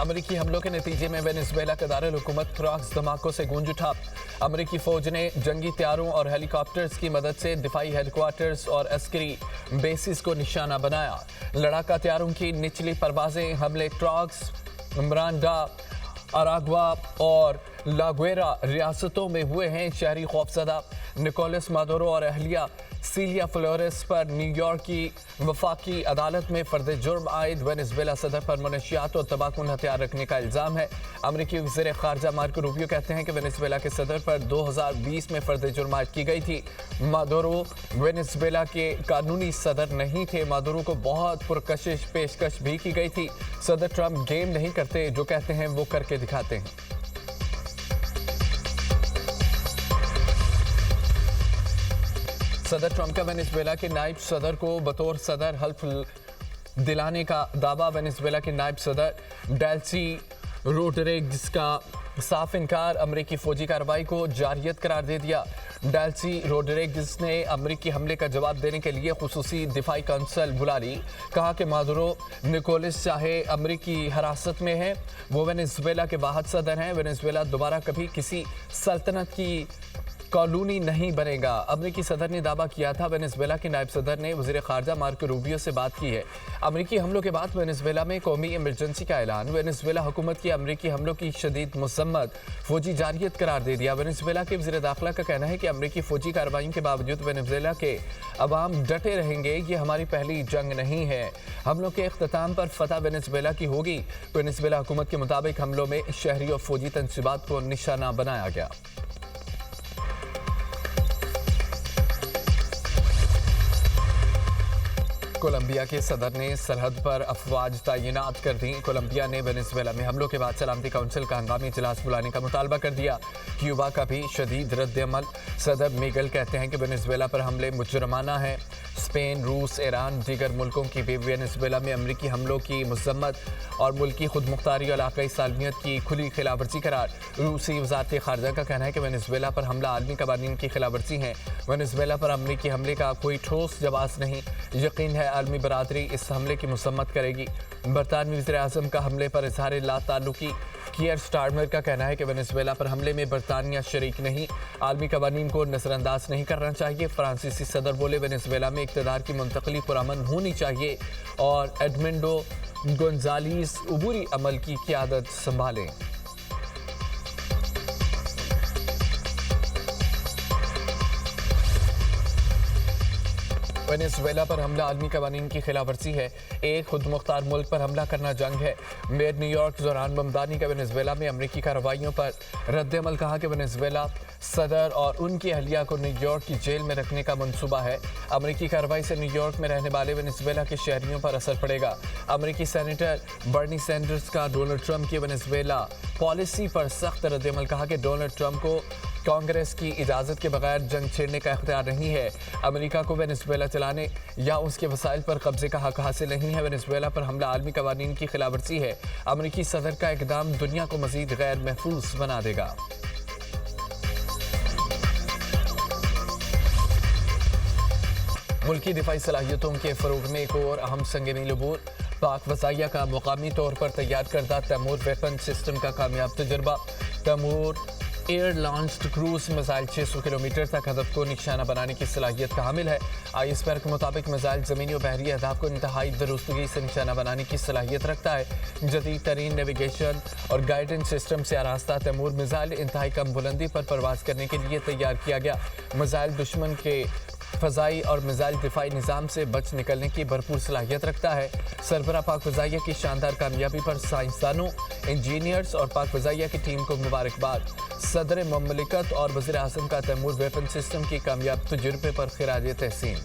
अमेरिकी हमलों के नतीजे में वेनेजुएला का दारुल हुकूमत क्रॉक्स धमाकों से गूंज उठा। अमेरिकी फौज ने जंगी तैयारों और हेलीकॉप्टर्स की मदद से दिफाई हेडक्वार्टर्स और अस्करी बेसिस को निशाना बनाया। लड़ाका तैयारों की निचली परवाजें हमले क्रॉक्स, मिरांडा, अरागवा और लागुएरा रियासतों में हुए हैं। शहरी खौफजदा निकोलस मादुरो और अहलिया सीलिया फ्लोरेस पर न्यूयॉर्क की वफाकी अदालत में फर्द जुर्म आयद। वेनेजुएला सदर पर मनशियात और तबाहकुन हथियार रखने का इल्ज़ाम है। अमरीकी वज़ीर ख़ारजा मार्को रूबियो कहते हैं कि वेनेजुएला के सदर पर 2020 में फर्द जुर्म आयद की गई थी। मादुरो वेनेजुएला के कानूनी सदर नहीं थे। मादुरो को बहुत पुरकशिश पेशकश भी की गई थी। सदर ट्रंप गेम नहीं करते, जो कहते हैं वो करके दिखाते हैं। सदर ट्रंप का वेनेजुएला के नायब सदर को बतौर सदर हल्फ दिलाने का दावा। वेनेजुएला के नायब सदर डेल्सी रोड्रिग्स का साफ इनकार। अमेरिकी फौजी कार्रवाई को जारियत करार दे दिया। डेल्सी रोड्रिग्स ने अमेरिकी हमले का जवाब देने के लिए खुसूसी दिफाई काउंसिल बुला ली। कहा कि मादुरो निकोलस चाहे अमेरिकी हिरासत में है, वो वेनेजुएला के वाहिद सदर हैं। वेनेजुएला दोबारा कभी किसी सल्तनत की कॉलोनी नहीं बनेगा। अमेरिकी सदर ने दावा किया था। वेनेजुएला के नायब सदर ने वज़ीर ख़ारजा मार्को रूबियो से बात की है। अमेरिकी हमलों के बाद वेनेजुएला में कौमी इमरजेंसी का ऐलान। वेनेजुएला हुकूमत की अमेरिकी हमलों की शदीद मसम्मत, फौजी जारियत करार दे दिया। वेनेजुएला के वज़ीर दाखिला का कहना है कि अमेरिकी फौजी कार्रवाई के बावजूद वेनेजुएला के अवाम डटे रहेंगे। ये हमारी पहली जंग नहीं है। हमलों के अख्ताम पर फतह वेनेजुएला की होगी। वेनेजुएला हुकूमत के मुताबिक हमलों में शहरी और फौजी तंसीबात को निशाना बनाया गया। कोलंबिया के सदर ने सरहद पर अफवाज तैनात कर दी। कोलंबिया ने वेनेजुएला में हमलों के बाद सलामती काउंसिल का हंगामी इजलास बुलाने का मुतालबा कर दिया। क्यूबा का भी शदीद रद्द-ए-अमल। सदर मिगेल कहते हैं कि वेनेजुएला पर हमले मुजरमाना है। स्पेन, रूस, ईरान, दीगर मुल्कों की भी वेनेजुएला में अमरीकी हमलों की मजम्मत और मुल्की खुद मुख्तारी और इलाकाई सालमियत की खुली खिलाफवर्जी करार। रूसी वज़ारत ख़ारजा का कहना है कि वेनेजुएला पर हमला आलमी कवानीन की खिलाफवर्जी है। वेनेजुएला पर अमरीकी हमले का कोई ठोस जवाब नहीं। यकीन है आलमी बरादरी इस हमले की मसम्मत करेगी। बरतानवी वज़ीर आज़म का हमले पर इजहार लाताल्लुकी। कियर स्टारमर का कहना है कि वेनेजुएला पर हमले में बरतानिया शरीक नहीं। आलमी कवानीन को नज़रअंदाज नहीं करना चाहिए। फ्रांसीसी सदर बोले वेनेजुएला में इक़्तिदार की मुंतकली पुरअमन होनी चाहिए और एडमिंडो गोंजालीस उबूरी अमल की क़ियादत संभालें। वेनेजुएला पर हमला आलमी कवानीन की खिलाफवर्जी है। एक खुद मुख्तार मुल्क पर हमला करना जंग है। मेयर न्यूयॉर्क दौरान बमबारी का वेनेजुएला में अमरीकी कार्रवाइयों पर रद्द-ए-अमल। कहा कि वेनेजुएला सदर और उनकी अहलिया को न्यूयॉर्क की जेल में रखने का मंसूबा है। अमरीकी कार्रवाई से न्यूयॉर्क में रहने वाले वेनेजुएला के शहरियों पर असर पड़ेगा। अमरीकी सेनेटर बर्नी सैंडर्स का डोनाल्ड ट्रंप की वेनेजुएला पॉलिसी पर सख्त रद्द-ए-अमल। कहा कि डोनाल्ड ट्रंप को कांग्रेस की इजाज़त के बगैर जंग छेड़ने का इख्तियार नहीं है। अमेरिका को वेनेजुएला चलाने या उसके वसाइल पर कब्जे का हक हासिल नहीं है। वेनेजुएला पर हमला आलमी कवानीन की खिलाफवर्जी है। अमेरिकी सदर का इकदाम दुनिया को मज़ीद गैर महफूज बना देगा। मुल्की दिफाई सलाहियतों के फ़रोग़ में एक और अहम संग मील अबूर। पाक वज़ाइया का मुकामी तौर पर तैयार करदा तैमूर वेपन सिस्टम का कामयाब तजुर्बा। Taimur air launched cruise missile 600 kilometre तक हदफ को निशाना बनाने की सलाहियत का हामिल है। आईएसपीआर के मुताबिक मिसाइल ज़मीनी और बहरी अहदाफ को इंतहाई दुरुस्तगी से निशाना बनाने की सलाहियत रखता है। जदीद तरीन नेविगेशन और गाइडेंस सिस्टम से आरास्ता तैमूर मिसाइल इंतहाई कम बुलंदी पर परवाज़ करने के लिए तैयार किया गया। मिसाइल दुश्मन के फ़ज़ाई और मिसाइल दिफाई निज़ाम से बच निकलने की भरपूर सलाहियत रखता है। सरबराह पाक फ़ज़ाइया की शानदार कामयाबी पर साइंसदानों, इंजीनियर्स और पाक फ़ज़ाइया की टीम को मुबारकबाद। सदर ममलिकत और वज़ीर आज़म का तैमूर वेपन सिस्टम की कामयाब तजुर्बे पर खिराज तहसीन।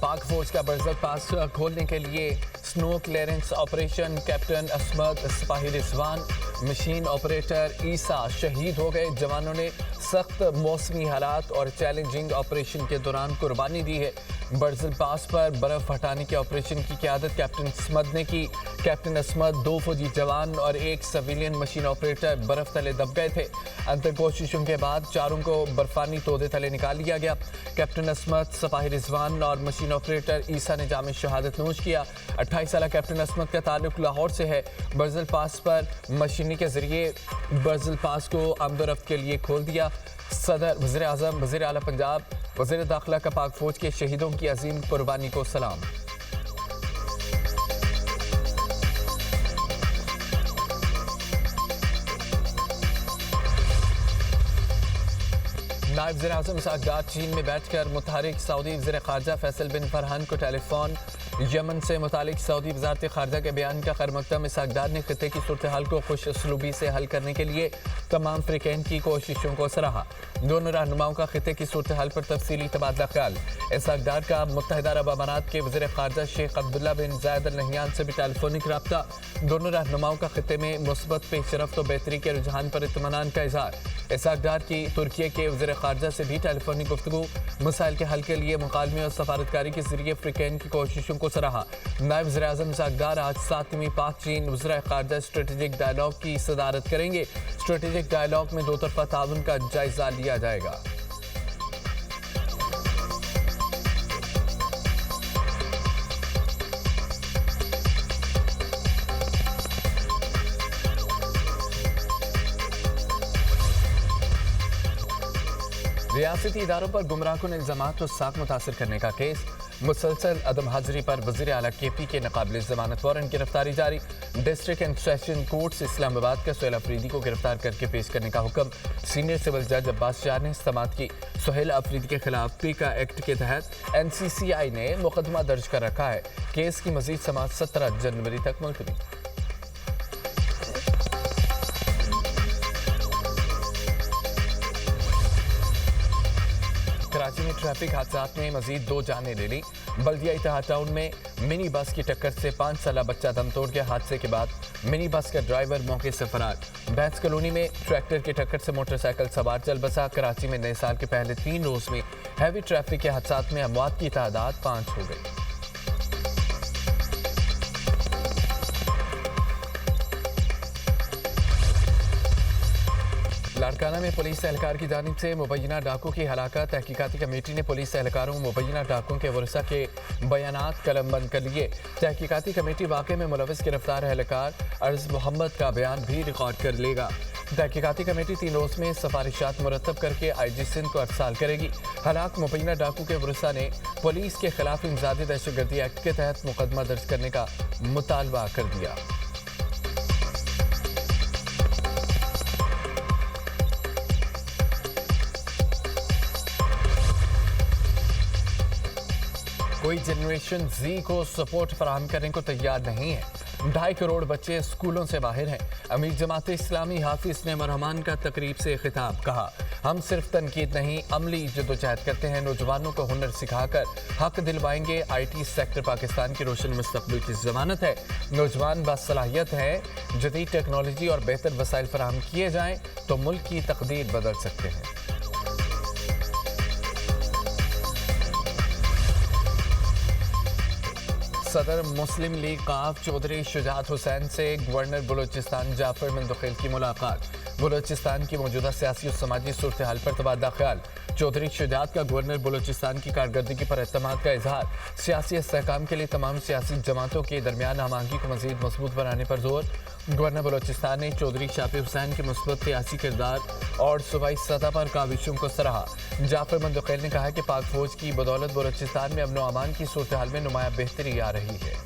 पाक फौज का बरज़त पास खोलने के लिए snow clearance operation. Captain Asmad, सिपाही रिजवान, मशीन ऑपरेटर ईसा शहीद हो गए। जवानों ने सख्त मौसमी हालात और चैलेंजिंग ऑपरेशन के दौरान कुर्बानी दी है। बर्जिल पास पर बर्फ हटाने के ऑपरेशन की क़यादत कैप्टन असमद ने की। कैप्टन असमद, 2 फौजी जवान और 1 सिविलियन मशीन ऑपरेटर बर्फ तले दब गए थे। अंतर कोशिशों के बाद चारों को बर्फानी तोदे तले निकाल लिया गया। कैप्टन असमद, सपाही रिजवान और मशीन ऑपरेटर ईसा ने जाम शहादत नोश किया। 28 साल कैप्टन असमद का ताल्लुक लाहौर से है। बर्जिल पास पर मशीनी के जरिए बर्जिल पास को आमदोरफ्त के लिए खोल दिया। सदर, वज़ीर आज़म, वज़ीर आला पंजाब, वज़ीर दाखिला का पाक फौज के शहीदों की अजीम कुर्बानी को सलाम। नायब वज़ीर आज़म इसहाक डार चीन में बैठकर मुतहरिक सऊदी वज़ीर ख़ारजा फैसल बिन फरहान को टेलीफोन। यमन से मुतालिक सऊदी वज़ारत ख़ारजा के बयान का खैरमक़दम इसहाक डार ने खित्ते की सूरत हाल को खुश असलूबी से हल करने के लिए तमाम फ़रीक़ैन की कोशिशों को सराहा। दोनों रहनुमाओं का खित्ते की सूरत हाल पर तफसीली तबादला ख्याल। इसहाक डार का मुत्तहिदा अरब अमारात के वज़ीर ख़ारजा शेख अब्दुल्ला बिन ज़ायद अल नहयान से भी टेलीफोनिक रब्ता। दोनों रहनुमाओं का खित्ते में मुस्बत पेशरफ्त और बेहतरी के रुझान पर इत्मीनान का इज़हार। इसहाक डार की तुर्की के वज़ीर ख़ारजा से भी टेलीफोनिक गुफ्तगू। मसाइल के हल के लिए मुकालमे और सफारतकारी के जरिए फ़रीक़ैन की कोशिशों को सराहा। नायब वज़ीर आज़म इसहाक डार आज 7वीं पाक चीन वज़ीर ख़ारजा स्ट्रेटेजिक डायलॉग की सदारत करेंगे। स्ट्रेटेजिक डायलॉग में 2 तरफ़ा ताउन का जायजा लिया जाएगा। रियासती इदारों पर गुमराहकुन इल्ज़ामात को साख मुतासर करने का केस। मुसलसल अदम हाजिरी पर वज़ीर आला KP के नाक़ाबिल ज़मानत वारंट गिरफ्तारी जारी। District and session courts Islamabad का सुहेल अफरीदी को गिरफ्तार करके पेश करने का हुक्म। सीनियर सिविल जज अब्बास शाह ने समात की। सुहेल अफरीदी के खिलाफ पीका एक्ट के तहत NCCI ने मुकदमा दर्ज कर रखा है। केस की मज़ीद समात 17 जनवरी तक मुलतवी। कराची में ट्रैफिक हादसात में मजीद 2 जानें ले ली। बल्दिया इत्तेहाद टाउन में मिनी बस की टक्कर से 5 साला बच्चा दम तोड़ गया। हादसे के बाद मिनी बस का ड्राइवर मौके से फरार। बैंस कॉलोनी में ट्रैक्टर की टक्कर से मोटरसाइकिल सवार चल बसा। कराची में नए साल के पहले 3 रोज में हैवी ट्रैफिक के हादसात में अमवात की तादाद 5 हो गई। लाड़काना में पुलिस एहलकार की जानिब से मुबैना डाकू की हलाकत। तहकीकाती कमेटी ने पुलिस एहलकारों मुबैना डाकुओं के वरसा के बयानात कलमबंद कर लिए। तहकीकाती कमेटी वाक़े में मुलविस गिरफ्तार एहलकार अर्ज मोहम्मद का बयान भी रिकॉर्ड कर लेगा। तहकीकाती कमेटी 3 रोज़ में सिफारिशात मुरतब करके IG सिंध को अरसाल करेगी। हलाक मुबैना डाकू के वरसा ने पुलिस के खिलाफ इंसदादी दहशतगर्दी एक्ट के तहत मुकदमा दर्ज करने का मुतालबा कर दिया। कोई जनरेशन Z को सपोर्ट फराहम करने को तैयार नहीं है। 2.5 करोड़ बच्चे स्कूलों से बाहर हैं। अमीर जमात इस्लामी हाफिज ने रहमान का तकरीब से खिताब। कहा, हम सिर्फ तनकीद नहीं अमली जदोजहद करते हैं। नौजवानों को हुनर सिखाकर हक दिलवाएंगे। IT सेक्टर पाकिस्तान की रोशन मुस्तकबिल की जमानत है। नौजवान बासलाहियत हैं। जदीद टेक्नोलॉजी और बेहतर वसाइल फराहम किए जाएँ तो मुल्क की तकदीर बदल सकते हैं। सदर मुस्लिम लीग काफ चौधरी शुजात हुसैन से गवर्नर बलूचिस्तान जाफर मंदुखिल की मुलाकात। बलूचिस्तान की मौजूदा सियासी और समाजी सूरत हाल पर तबादला ख्याल। चौधरी शुजात का गवर्नर बलूचिस्तान की कारकर्दगी पर एतमाद का इजहार। सियासी इस्तेहकाम के लिए तमाम सियासी जमातों के दरमियान हमआहंगी को मजीद मजबूत बनाने पर जोर। गवर्नर बलूचिस्तान ने चौधरी शाफी हुसैन के मुस्बत सियासी किरदार और सूबाई सतह पर काविशों को सराहा। जाफर मंदुखिल ने कहा कि पाक फौज की बदौलत बलूचिस्तान में अमन व अमान की सूरत हाल में नुमाया बेहतरी आ रही है।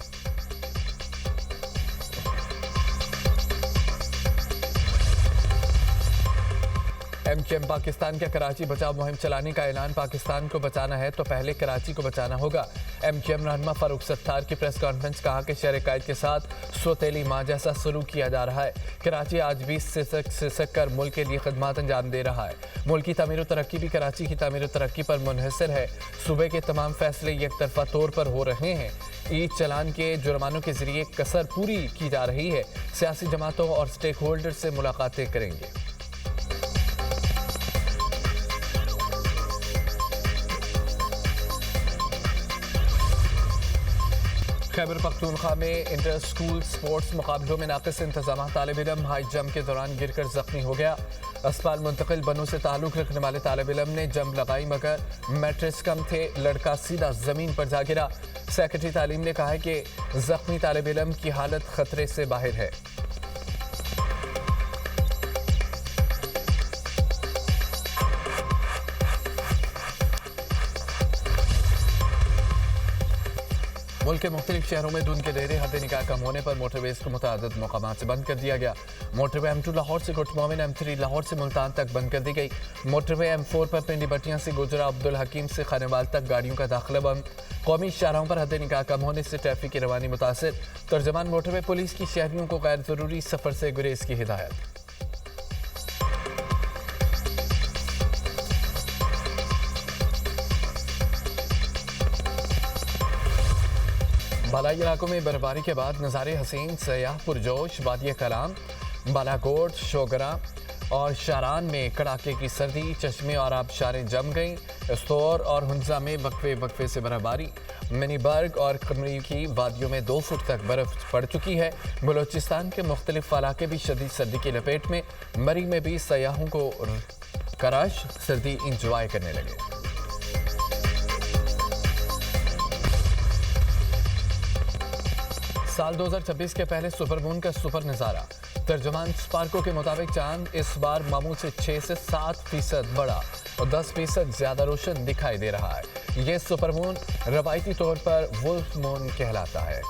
MQM पाकिस्तान का कराची बचाव मुहिम चलाने का ऐलान। पाकिस्तान को बचाना है तो पहले कराची को बचाना होगा। MQM रहनुमा फारूक सत्तार की प्रेस कॉन्फ्रेंस। कहा कि शहर कायद के साथ सौतेली माँ जैसा सलूक किया जा रहा है। कराची आज भी सिसक कर मुल्क के लिए खदमात अंजाम दे रहा है। मुल्क की तामीर तरक्की भी कराची की तामीर तरक्की पर मुनहसर है। सूबे के तमाम फैसले एक तरफा तौर पर हो रहे हैं। ईद चलान के जुर्मानों के जरिए कसर पूरी की जा रही है। सियासी जमातों और स्टेक होल्डर से मुलाकातें करेंगे। खैबर पख्तूनख्वा में इंटर स्कूल स्पोर्ट्स मुकाबलों में नाकिस इंतजाम, तालिब इलम हाई जंप के दौरान गिरकर जख्मी हो गया। अस्पताल मुंतकिल बनों से ताल्लुक रखने वाले तालिब इलम ने जंप लगाई मगर मैट्रेस कम थे, लड़का सीधा जमीन पर जा गिरा। सेक्रेटरी तालीम ने कहा है कि जख्मी तालिब इलम की हालत खतरे से बाहर है। मुल्क के मुख्तलिफ शहरों में धुंध के डेरे हद निकाह कम होने पर मोटरवेज को मुतअद्दिद मकामात से बंद कर दिया गया। मोटरवे M2 लाहौर से गुट मोमिन, M3 लाहौर से मुल्तान तक बंद कर दी गई। मोटरवे M4 पर पिंडी बटियां से गुजरा अब्दुल हकीम से खानेवाल तक गाड़ियों का दाखिला बंद। कौमी शाहराहों पर हद निकाह कम होने से ट्रैफिक की रवानी मुतासर। तर्जमान मोटरवे पुलिस की शहरियों को गैर जरूरी सफर से गुरेज की हिदायत। बालाई इलाकों में बर्फबारी के बाद नज़ारे हसीन, सयाह पुरजोश। वादिया कलाम, बालाकोट, शोगरा और शारान में कड़ाके की सर्दी, चश्मे और आबशारें जम गईं। स्तौर और हुंजा में वक्फे वक्फे से बर्फबारी। मिनीबर्ग और कमरी की वादियों में 2 फुट तक बर्फ पड़ चुकी है। बलोचिस्तान के मुख्तलिफ इलाके भी शदीद सर्दी की लपेट में। मरी में भी सयाहों को कराश सर्दी इंजॉय करने लगे। साल 2026 के पहले सुपरमून का सुपर नज़ारा। तर्जुमान स्पार्को के मुताबिक चांद इस बार मामूल से 6 से 7% बड़ा और 10% ज़्यादा रोशन दिखाई दे रहा है। ये सुपरमून रवायती तौर पर वुल्फ मून कहलाता है।